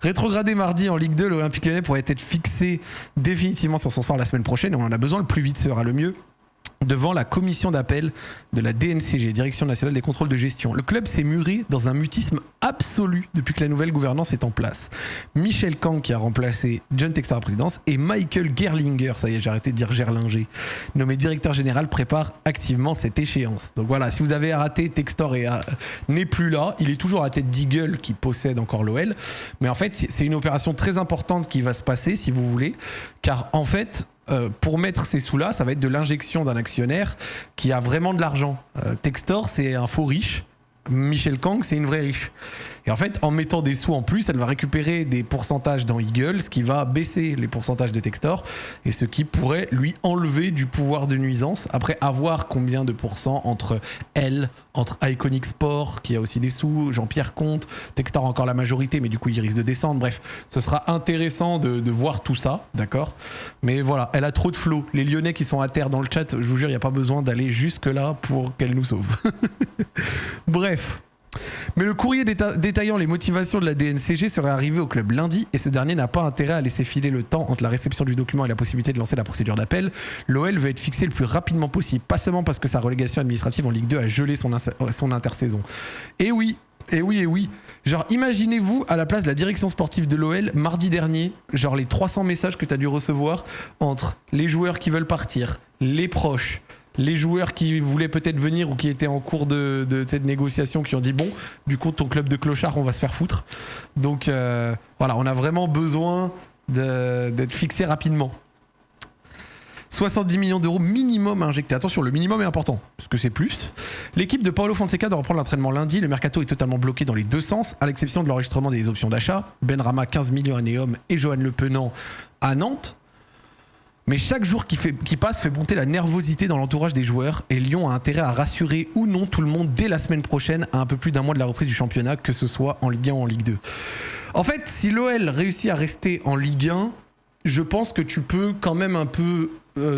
Rétrogradé mardi en Ligue 2, l'Olympique Lyonnais pourrait être fixé définitivement sur son sort la semaine prochaine et on en a besoin le plus vite sera le mieux. Devant la commission d'appel de la DNCG, Direction nationale des contrôles de gestion. Le club s'est muré dans un mutisme absolu depuis que la nouvelle gouvernance est en place. Michel Kang qui a remplacé John Textor à la présidence et Michael Gerlinger, ça y est j'ai arrêté de dire Gerlinger, nommé directeur général, prépare activement cette échéance. Donc voilà, si vous avez raté, Textor n'est plus là, il est toujours à la tête d'Eagle qui possède encore l'OL, mais en fait c'est une opération très importante qui va se passer si vous voulez, car en fait pour mettre ces sous-là, ça va être de l'injection d'un actionnaire qui a vraiment de l'argent. Textor, c'est un faux riche. Michel Kang, c'est une vraie riche. Et en fait, en mettant des sous en plus, elle va récupérer des pourcentages dans Eagle, ce qui va baisser les pourcentages de Textor et ce qui pourrait lui enlever du pouvoir de nuisance. Après, avoir combien de pourcents entre elle, entre Iconic Sport, qui a aussi des sous, Jean-Pierre Comte, Textor a encore la majorité, mais du coup, il risque de descendre. Bref, ce sera intéressant de voir tout ça, d'accord ? Mais voilà, elle a trop de flow. Les Lyonnais qui sont à terre dans le chat, je vous jure, il n'y a pas besoin d'aller jusque-là pour qu'elle nous sauve. Bref. Mais le courrier détaillant les motivations de la DNCG serait arrivé au club lundi et ce dernier n'a pas intérêt à laisser filer le temps entre la réception du document et la possibilité de lancer la procédure d'appel. L'OL veut être fixé le plus rapidement possible, pas seulement parce que sa relégation administrative en Ligue 2 a gelé son intersaison. Et oui. Genre, imaginez-vous à la place de la direction sportive de l'OL mardi dernier, genre les 300 messages que tu as dû recevoir entre les joueurs qui veulent partir, les proches, les joueurs qui voulaient peut-être venir ou qui étaient en cours de négociation qui ont dit bon, du coup ton club de clochards on va se faire foutre. Donc voilà, on a vraiment besoin d'être fixé rapidement. 70 millions d'euros minimum injectés. Attention, le minimum est important, parce que c'est plus. L'équipe de Paulo Fonseca doit reprendre l'entraînement lundi. Le mercato est totalement bloqué dans les deux sens, à l'exception de l'enregistrement des options d'achat. Benrahma 15 millions à Neom et Johan Le Penant à Nantes. Mais chaque jour qui passe fait monter la nervosité dans l'entourage des joueurs et Lyon a intérêt à rassurer ou non tout le monde dès la semaine prochaine à un peu plus d'un mois de la reprise du championnat, que ce soit en Ligue 1 ou en Ligue 2. En fait, si l'OL réussit à rester en Ligue 1, je pense que tu peux quand même un peu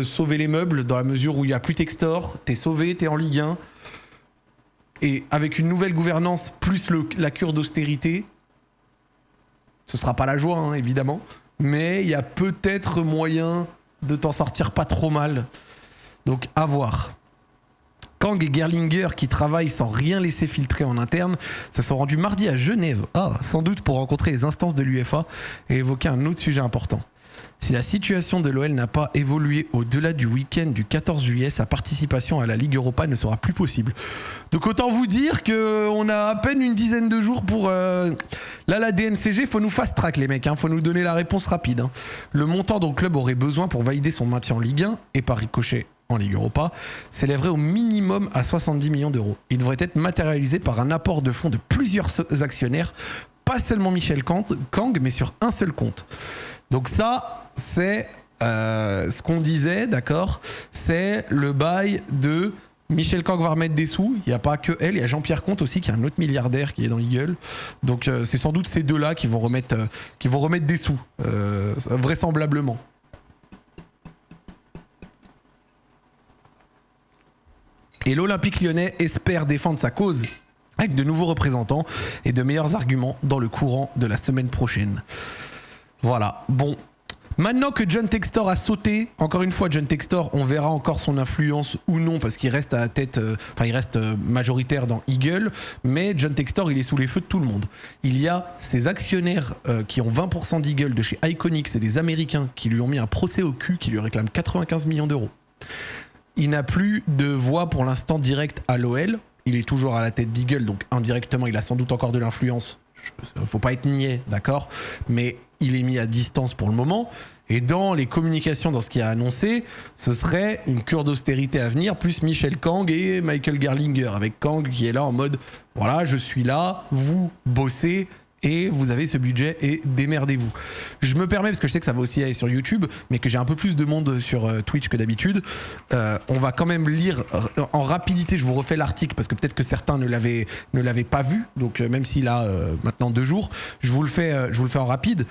sauver les meubles dans la mesure où il n'y a plus Textor, t'es sauvé, t'es en Ligue 1. Et avec une nouvelle gouvernance plus la cure d'austérité, ce sera pas la joie hein, évidemment, mais il y a peut-être moyen de t'en sortir pas trop mal. Donc à voir. Kang et Gerlinger qui travaillent sans rien laisser filtrer en interne se sont rendus mardi à Genève, sans doute pour rencontrer les instances de l'UEFA et évoquer un autre sujet important. Si la situation de l'OL n'a pas évolué au-delà du week-end du 14 juillet, sa participation à la Ligue Europa ne sera plus possible. Donc autant vous dire qu'on a à peine une dizaine de jours pour... Là, la DNCG, faut nous fast-track les mecs, faut nous donner la réponse rapide. Le montant dont le club aurait besoin pour valider son maintien en Ligue 1 et par ricochet en Ligue Europa s'élèverait au minimum à 70 millions d'euros. Il devrait être matérialisé par un apport de fonds de plusieurs actionnaires, pas seulement Michel Kang, mais sur un seul compte. Donc ça... c'est ce qu'on disait, d'accord ? C'est le bail de Michel Kang va remettre des sous. Il n'y a pas que elle, il y a Jean-Pierre Comte aussi, qui est un autre milliardaire qui est dans Eagle. Donc c'est sans doute ces deux-là qui vont remettre des sous, vraisemblablement. Et l'Olympique Lyonnais espère défendre sa cause avec de nouveaux représentants et de meilleurs arguments dans le courant de la semaine prochaine. Voilà, bon. Maintenant que John Textor a sauté, encore une fois, John Textor, on verra encore son influence ou non, parce qu'il reste à la tête, il reste majoritaire dans Eagle, mais John Textor, il est sous les feux de tout le monde. Il y a ses actionnaires qui ont 20% d'Eagle de chez Iconic, c'est des Américains qui lui ont mis un procès au cul, qui lui réclament 95 millions d'euros. Il n'a plus de voix pour l'instant directe à l'OL, il est toujours à la tête d'Eagle, donc indirectement, il a sans doute encore de l'influence. Faut pas être niais, d'accord ? Mais il est mis à distance pour le moment. Et dans les communications, dans ce qu'il a annoncé, ce serait une cure d'austérité à venir, plus Michel Kang et Michael Gerlinger, avec Kang qui est là en mode « Voilà, je suis là, vous bossez et vous avez ce budget et démerdez-vous ». Je me permets, parce que je sais que ça va aussi aller sur YouTube, mais que j'ai un peu plus de monde sur Twitch que d'habitude, on va quand même lire en rapidité, je vous refais l'article, parce que peut-être que certains ne l'avaient pas vu, donc même s'il a maintenant 2 jours, je vous le fais en rapide.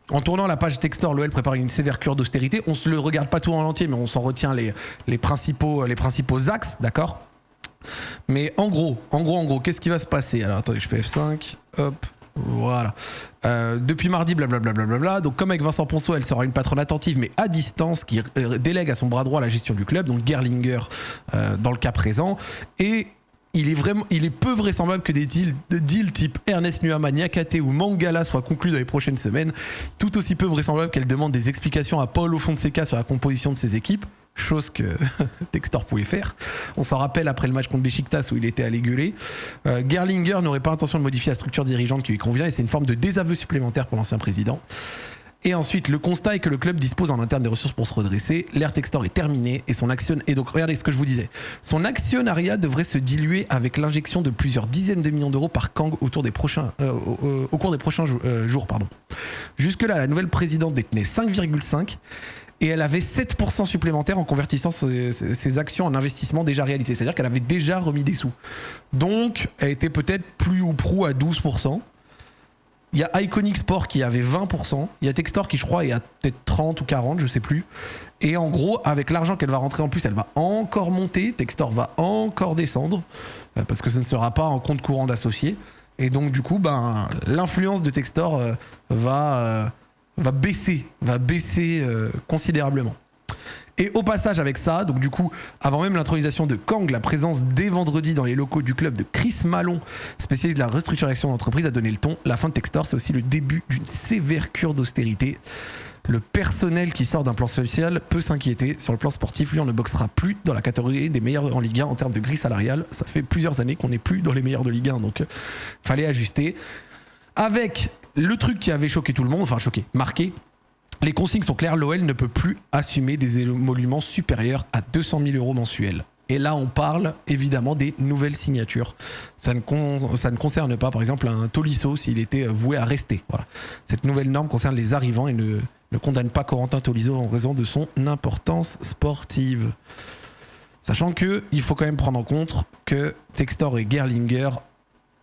En tournant la page Textor, l'OL prépare une sévère cure d'austérité. On se le regarde pas tout en entier, mais on s'en retient les principaux axes, d'accord ? Mais en gros, qu'est-ce qui va se passer ? Alors attendez, je fais F5, hop, Voilà. Depuis mardi, blablabla. Donc, comme avec Vincent Ponceau, elle sera une patronne attentive, mais à distance, qui délègue à son bras droit la gestion du club, donc Gerlinger dans le cas présent. Et il est peu vraisemblable que des deals type Ernest Nuama, Niakate ou Mangala soient conclus dans les prochaines semaines. Tout aussi peu vraisemblable qu'elle demande des explications à Paulo Fonseca sur la composition de ses équipes, chose que Textor pouvait faire. On s'en rappelle après le match contre Beşiktaş où il était allé gueuler. Gerlinger n'aurait pas intention de modifier la structure dirigeante qui lui convient et c'est une forme de désaveu supplémentaire pour l'ancien président. Et ensuite, le constat est que le club dispose en interne des ressources pour se redresser. L'ère Textor est terminée et et donc regardez ce que je vous disais. Son actionnariat devrait se diluer avec l'injection de plusieurs dizaines de millions d'euros par Kang au cours des prochains jours. Jusque-là, la nouvelle présidente détenait 5,5 et elle avait 7% supplémentaires en convertissant ses actions en investissement déjà réalisé. C'est-à-dire qu'elle avait déjà remis des sous. Donc, elle était peut-être plus ou prou à 12%. Il y a Iconic Sport qui avait 20%. Il y a Textor qui, je crois, est à peut-être 30 ou 40, je sais plus. Et en gros, avec l'argent qu'elle va rentrer en plus, elle va encore monter. Textor va encore descendre parce que ce ne sera pas en compte courant d'associés. Et donc, du coup, l'influence de Textor va baisser considérablement. Et au passage avec ça, donc du coup, avant même l'intronisation de Kang, la présence dès vendredi dans les locaux du club de Chris Malon, spécialiste de la restructuration d'entreprise, a donné le ton. La fin de Textor, c'est aussi le début d'une sévère cure d'austérité. Le personnel qui sort d'un plan social peut s'inquiéter. Sur le plan sportif, lui, on ne boxera plus dans la catégorie des meilleurs en Ligue 1 en termes de grille salariale. Ça fait plusieurs années qu'on n'est plus dans les meilleurs de Ligue 1, donc fallait ajuster. Avec le truc qui avait choqué tout le monde, marqué. Les consignes sont claires, l'OL ne peut plus assumer des émoluments supérieurs à 200 000 euros mensuels. Et là, on parle évidemment des nouvelles signatures. Ça ne concerne pas, par exemple, un Tolisso s'il était voué à rester. Voilà. Cette nouvelle norme concerne les arrivants et ne condamne pas Corentin Tolisso en raison de son importance sportive. Sachant qu'il faut quand même prendre en compte que Textor et Gerlinger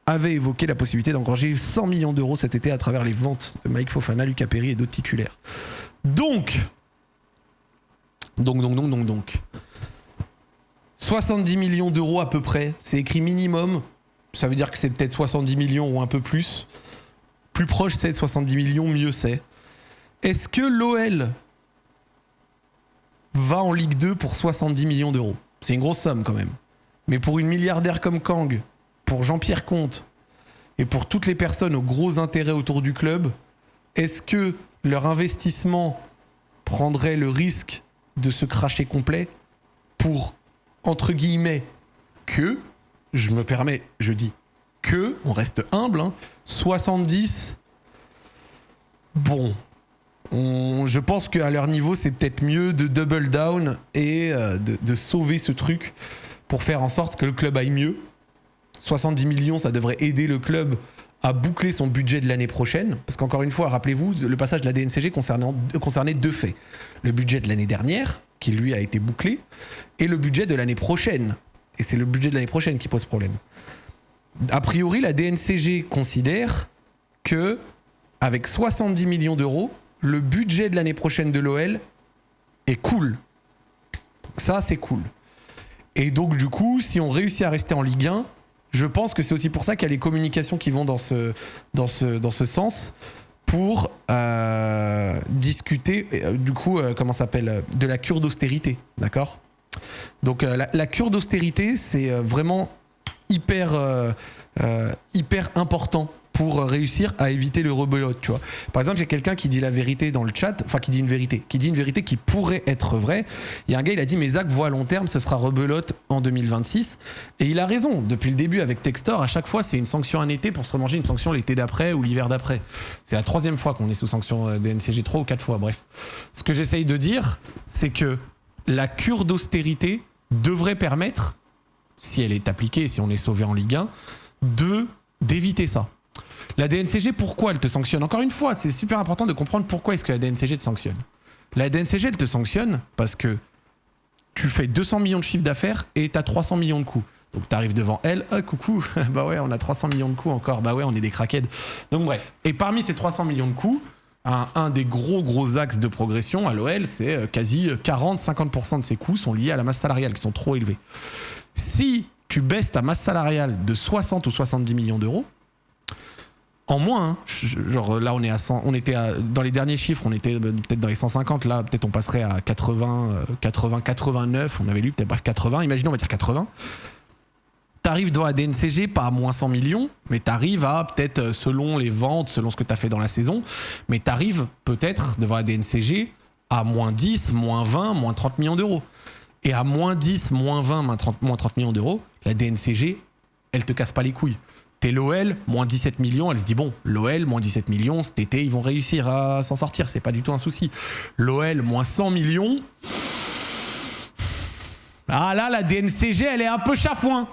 avaient évoqué la possibilité d'engranger 100 millions d'euros cet été à travers les ventes de Mike Fofana, Lucas Perry et d'autres titulaires. Donc 70 millions d'euros à peu près, c'est écrit minimum, ça veut dire que c'est peut-être 70 millions ou un peu plus. Plus proche c'est 70 millions, mieux c'est. Est-ce que l'OL va en Ligue 2 pour 70 millions d'euros ? C'est une grosse somme quand même. Mais pour une milliardaire comme Kang, pour Jean-Pierre Comte et pour toutes les personnes aux gros intérêts autour du club, est-ce que leur investissement prendrait le risque de se cracher complet pour, entre guillemets, on reste humble, 70, je pense qu'à leur niveau, c'est peut-être mieux de double down et de sauver ce truc pour faire en sorte que le club aille mieux. 70 millions, ça devrait aider le club à boucler son budget de l'année prochaine. Parce qu'encore une fois, rappelez-vous, le passage de la DNCG concernait deux faits. Le budget de l'année dernière, qui lui a été bouclé, et le budget de l'année prochaine. Et c'est le budget de l'année prochaine qui pose problème. A priori, la DNCG considère que, avec 70 millions d'euros, le budget de l'année prochaine de l'OL est cool. Donc ça, c'est cool. Et donc, du coup, si on réussit à rester en Ligue 1, je pense que c'est aussi pour ça qu'il y a les communications qui vont dans ce sens pour discuter de la cure d'austérité, d'accord ? Donc la cure d'austérité, c'est vraiment hyper important pour réussir à éviter le rebelote, tu vois. Par exemple, il y a quelqu'un qui dit la vérité dans le chat, qui dit une vérité qui pourrait être vraie. Il y a un gars, il a dit, mais Zach voit à long terme, ce sera rebelote en 2026. Et il a raison. Depuis le début avec Textor, à chaque fois, c'est une sanction un été pour se remanger une sanction l'été d'après ou l'hiver d'après. C'est la 3e fois qu'on est sous sanction DNCG, 3 ou 4 fois, bref. Ce que j'essaye de dire, c'est que la cure d'austérité devrait permettre, si elle est appliquée, si on est sauvé en Ligue 1, d'éviter ça. La DNCG, pourquoi elle te sanctionne ? Encore une fois, c'est super important de comprendre pourquoi est-ce que la DNCG te sanctionne. La DNCG, elle te sanctionne parce que tu fais 200 millions de chiffre d'affaires et tu as 300 millions de coûts. Donc tu arrives devant elle, coucou, bah ouais, on a 300 millions de coûts encore, bah ouais, on est des crackheads. Donc bref, et parmi ces 300 millions de coûts, un des gros axes de progression à l'OL, c'est quasi 40-50% de ces coûts sont liés à la masse salariale, qui sont trop élevés. Si tu baisses ta masse salariale de 60 ou 70 millions d'euros, En moins, hein. Genre là on est à 100, on était dans les derniers chiffres, on était peut-être dans les 150, là peut-être on passerait à 80, 89, on avait lu peut-être 80, imaginons on va dire 80. T'arrives devant la DNCG, pas à moins 100 millions, mais t'arrives à peut-être, selon les ventes, selon ce que t'as fait dans la saison, mais t'arrives peut-être devant la DNCG à moins 10, moins 20, moins 30 millions d'euros. Et à moins 10, moins 20, moins 30 millions d'euros, la DNCG, elle te casse pas les couilles. T'es l'OL, moins 17 millions, elle se dit bon, l'OL, moins 17 millions, cet été, ils vont réussir à s'en sortir, c'est pas du tout un souci. L'OL, moins 100 millions. Ah là, la DNCG, elle est un peu chafouin.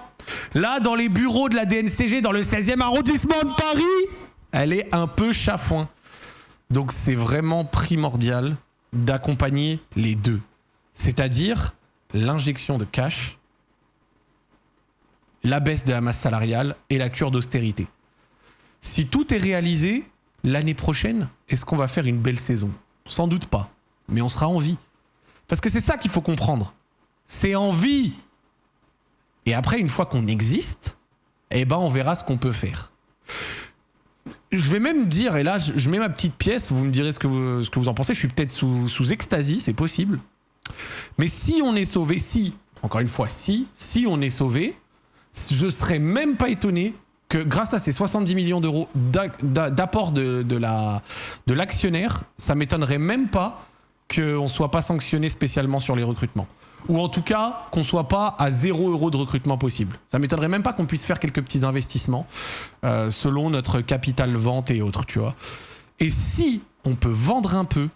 Là, dans les bureaux de la DNCG, dans le 16e arrondissement de Paris, elle est un peu chafouin. Donc c'est vraiment primordial d'accompagner les deux. C'est-à-dire l'injection de cash, la baisse de la masse salariale et la cure d'austérité. Si tout est réalisé, l'année prochaine, est-ce qu'on va faire une belle saison? Sans doute pas, mais on sera en vie. Parce que c'est ça qu'il faut comprendre. C'est en vie. Et après, une fois qu'on existe, eh ben, on verra ce qu'on peut faire. Je vais même dire, et là, je mets ma petite pièce, vous me direz ce que vous en pensez, je suis peut-être sous extasie, c'est possible. Mais si on est sauvé, encore une fois, si on est sauvé, je serais même pas étonné que grâce à ces 70 millions d'euros d'apport de l'actionnaire, ça m'étonnerait même pas qu'on soit pas sanctionné spécialement sur les recrutements. Ou en tout cas, qu'on soit pas à 0 € de recrutement possible. Ça m'étonnerait même pas qu'on puisse faire quelques petits investissements selon notre capital vente et autres, tu vois. Et si on peut vendre un peu,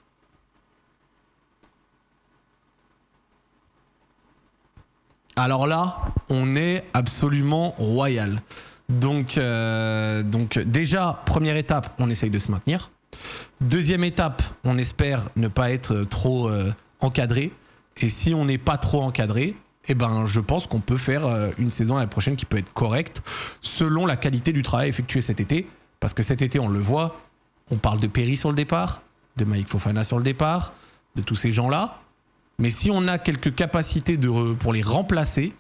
alors là, on est absolument royal. Donc déjà, première étape, on essaye de se maintenir. Deuxième étape, on espère ne pas être trop encadré. Et si on n'est pas trop encadré, eh ben, je pense qu'on peut faire une saison l'année prochaine qui peut être correcte selon la qualité du travail effectué cet été. Parce que cet été, on le voit, on parle de Perry sur le départ, de Malik Fofana sur le départ, de tous ces gens-là. Mais si on a quelques capacités pour les remplacer,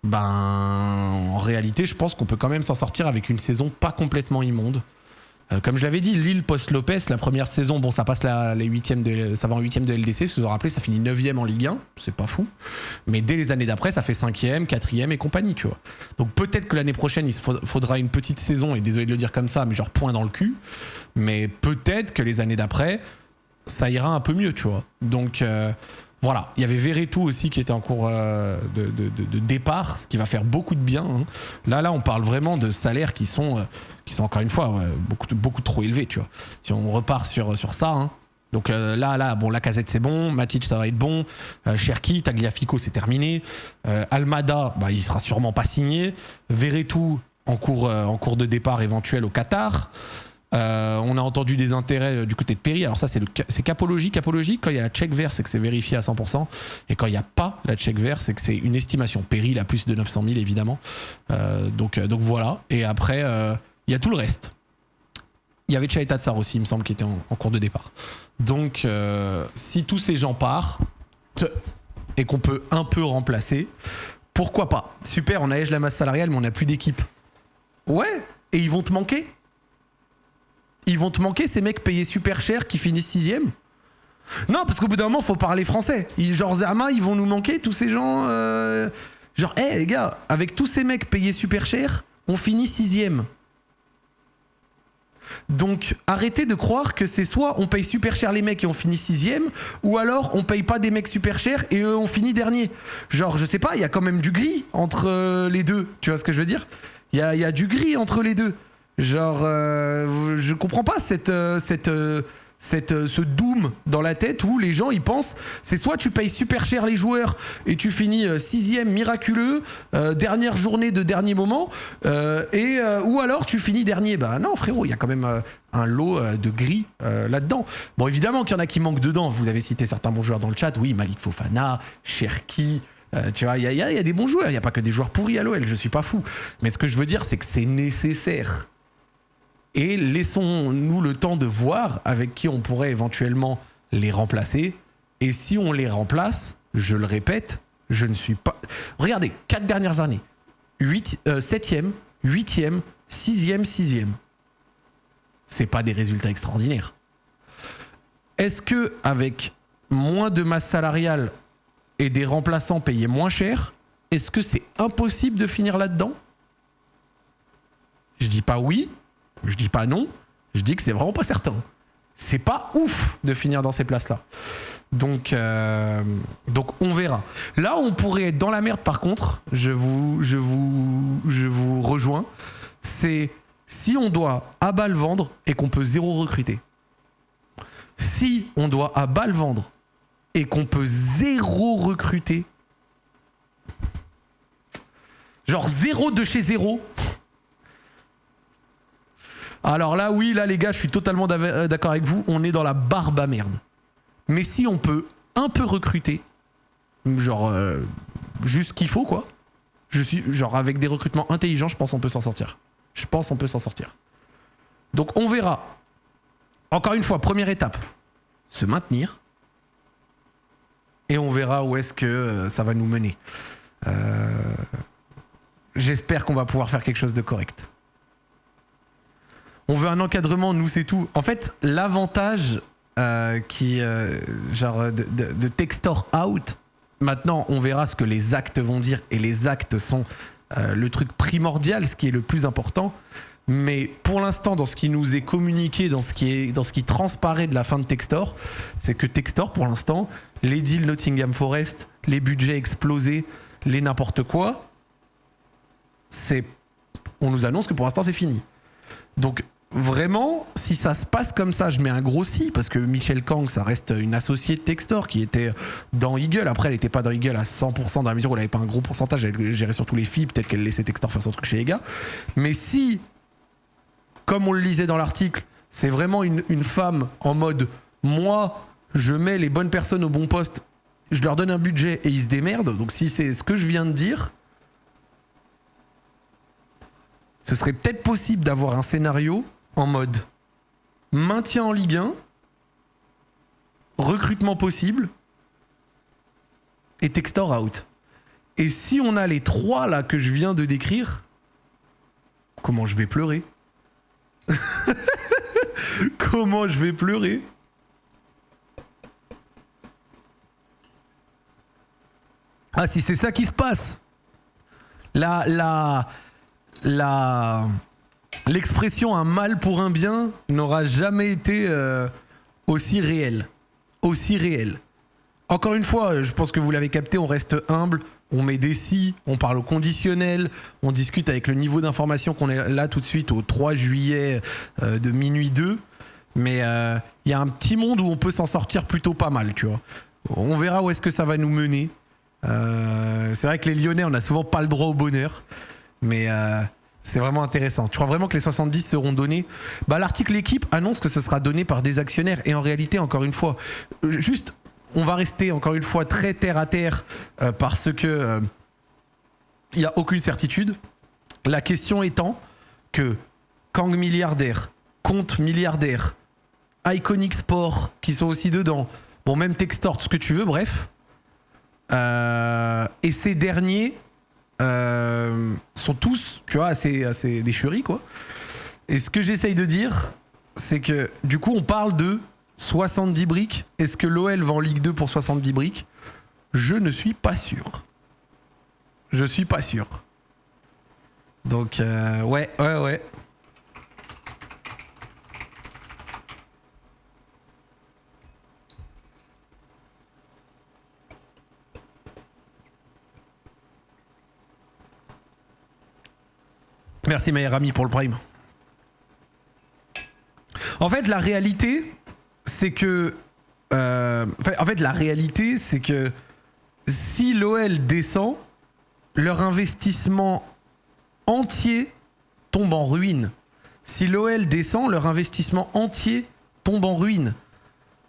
ben, en réalité, je pense qu'on peut quand même s'en sortir avec une saison pas complètement immonde. Comme je l'avais dit, Lille post-Lopez, la première saison, bon, ça passe ça va en 8e de LDC, si vous vous rappelez, ça finit 9e en Ligue 1, c'est pas fou. Mais dès les années d'après, ça fait 5e, 4e et compagnie, tu vois. Donc peut-être que l'année prochaine, il faudra une petite saison, et désolé de le dire comme ça, mais genre point dans le cul. Mais peut-être que les années d'après, ça ira un peu mieux, tu vois. Donc voilà, il y avait Verretou aussi qui était en cours de départ, ce qui va faire beaucoup de bien. Hein. Là, on parle vraiment de salaires qui sont encore une fois beaucoup trop élevés, tu vois. Si on repart sur ça, hein. Donc bon, Lacazette c'est bon, Matic ça va être bon, Cherki, Tagliafico c'est terminé, Almada, bah, il sera sûrement pas signé, Verretou en cours de départ éventuel au Qatar. On a entendu des intérêts du côté de Perry. Alors ça c'est capologie. Quand il y a la check vert, c'est que c'est vérifié à 100%. Et quand il n'y a pas la check vert, c'est que c'est une estimation. Perry il a plus de 900 000 évidemment. Donc voilà. Et après il y a tout le reste. Il y avait Chaita Tsar aussi, il me semble, qui était en cours de départ. Donc si tous ces gens partent et qu'on peut un peu remplacer, pourquoi pas? Super, on allège la masse salariale mais on n'a plus d'équipe. Ouais. Et ils vont te manquer. Ils vont te manquer, ces mecs payés super cher qui finissent 6e? Non, parce qu'au bout d'un moment, faut parler français. Genre Zerma, ils vont nous manquer, tous ces gens. Genre, hé les gars, avec tous ces mecs payés super cher, on finit 6e. Donc, arrêtez de croire que c'est soit on paye super cher les mecs et on finit 6e, ou alors on paye pas des mecs super chers et eux on finit dernier. Genre, je sais pas, il y a quand même du gris entre les deux. Tu vois ce que je veux dire? Il y a du gris entre les deux. Genre, je comprends pas ce doom dans la tête où les gens ils pensent c'est soit tu payes super cher les joueurs et tu finis 6e miraculeux, dernière journée de dernier moment, ou alors tu finis dernier. Bah non frérot, il y a quand même un lot de gris là-dedans. Bon évidemment qu'il y en a qui manquent dedans. Vous avez cité certains bons joueurs dans le chat. Oui, Malik Fofana, Cherki. Tu vois, il y a des bons joueurs. Il n'y a pas que des joueurs pourris à l'OL. Je suis pas fou. Mais ce que je veux dire, c'est que c'est nécessaire. Et laissons-nous le temps de voir avec qui on pourrait éventuellement les remplacer. Et si on les remplace, je le répète, je ne suis pas... Regardez, 4 dernières années. 7e, 8e, 6e, 6e. c'est pas des résultats extraordinaires. Est-ce que avec moins de masse salariale et des remplaçants payés moins cher, est-ce que c'est impossible de finir là-dedans? Je dis pas oui, je dis pas non, je dis que c'est vraiment pas certain. C'est pas ouf de finir dans ces places-là. Donc on verra. Là où on pourrait être dans la merde par contre, je vous rejoins, c'est si on doit à bas le vendre et qu'on peut zéro recruter. Si on doit à bas le vendre et qu'on peut zéro recruter, genre zéro de chez zéro, alors là oui, là les gars, je suis totalement d'accord avec vous, on est dans la barbe à merde. Mais si on peut un peu recruter, genre juste ce qu'il faut quoi, genre avec des recrutements intelligents, je pense qu'on peut s'en sortir. Donc on verra. Encore une fois, première étape, se maintenir. Et on verra où est-ce que ça va nous mener. J'espère qu'on va pouvoir faire quelque chose de correct. On veut un encadrement, nous c'est tout. En fait, l'avantage genre de Textor out, maintenant on verra ce que les actes vont dire, et les actes sont le truc primordial, ce qui est le plus important. Mais pour l'instant, dans ce qui nous est communiqué, dans ce qui transparaît de la fin de Textor, c'est que Textor, pour l'instant, les deals Nottingham Forest, les budgets explosés, les n'importe quoi, on nous annonce que pour l'instant c'est fini. Donc vraiment, si ça se passe comme ça, je mets un gros si, parce que Michelle Kang, ça reste une associée de Textor qui était dans Eagle. Après, elle n'était pas dans Eagle à 100% dans la mesure où elle n'avait pas un gros pourcentage, elle gérait surtout les filles, peut-être qu'elle laissait Textor faire son truc chez les gars. Mais si, comme on le lisait dans l'article, c'est vraiment une femme en mode moi, je mets les bonnes personnes au bon poste, je leur donne un budget et ils se démerdent. Donc si c'est ce que je viens de dire, ce serait peut-être possible d'avoir un scénario en mode maintien en Ligue 1, recrutement possible et Textor out. Et si on a les trois là que je viens de décrire, comment je vais pleurer? Comment je vais pleurer? Ah, si c'est ça qui se passe, l'expression un mal pour un bien n'aura jamais été aussi réelle. Aussi réelle. Encore une fois, je pense que vous l'avez capté, on reste humble, on met des si, on parle au conditionnel, on discute avec le niveau d'information qu'on est là tout de suite au 3 juillet de minuit 2. Mais il y a un petit monde où on peut s'en sortir plutôt pas mal, tu vois. On verra où est-ce que ça va nous mener. C'est vrai que les Lyonnais, on n'a souvent pas le droit au bonheur. Mais c'est vraiment intéressant. Tu crois vraiment que les 70 seront donnés? L'article L'équipe annonce que ce sera donné par des actionnaires. Et en réalité, encore une fois, juste, on va rester encore une fois très terre à terre parce que il n'y a aucune certitude. La question étant que Kang milliardaire, Compte milliardaire, Iconic Sport qui sont aussi dedans, bon même Textor, tout ce que tu veux, bref. Et ces derniers sont tous, tu vois, assez des chéris, quoi. Et ce que j'essaye de dire, c'est que du coup, on parle de 70 briques. Est-ce que l'OL va en Ligue 2 pour 70 briques? Je ne suis pas sûr. Je suis pas sûr. Donc, ouais. Merci Meyer Ami pour le prime. En fait, la réalité, c'est que... si l'OL descend, leur investissement entier tombe en ruine. Si l'OL descend, leur investissement entier tombe en ruine.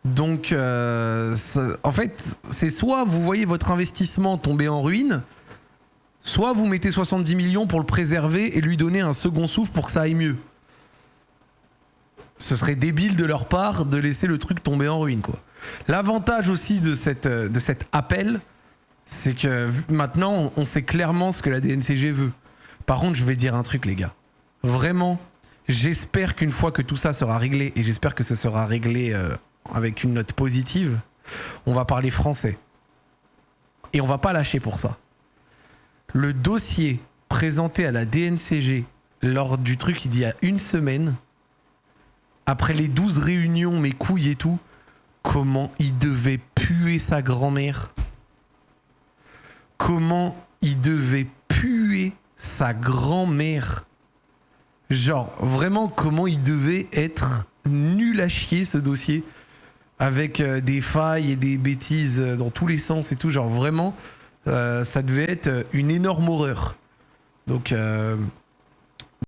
Donc, en fait, c'est soit vous voyez votre investissement tomber en ruine, soit vous mettez 70 millions pour le préserver et lui donner un second souffle pour que ça aille mieux. Ce serait débile de leur part de laisser le truc tomber en ruine, quoi. L'avantage aussi de cet appel, c'est que maintenant, on sait clairement ce que la DNCG veut. Par contre, je vais dire un truc, les gars. Vraiment, J'espère qu'une fois que tout ça sera réglé, et j'espère que ce sera réglé avec une note positive, on va parler français. Et on va pas lâcher pour ça. Le dossier présenté à la DNCG lors du truc il y a une semaine, après les 12 réunions, mes couilles et tout, comment il devait puer sa grand-mère. Comment il devait puer sa grand-mère. Genre, vraiment, comment il devait être nul à chier ce dossier. Avec des failles et des bêtises dans tous les sens et tout. Genre, vraiment, ça devait être une énorme horreur. Donc,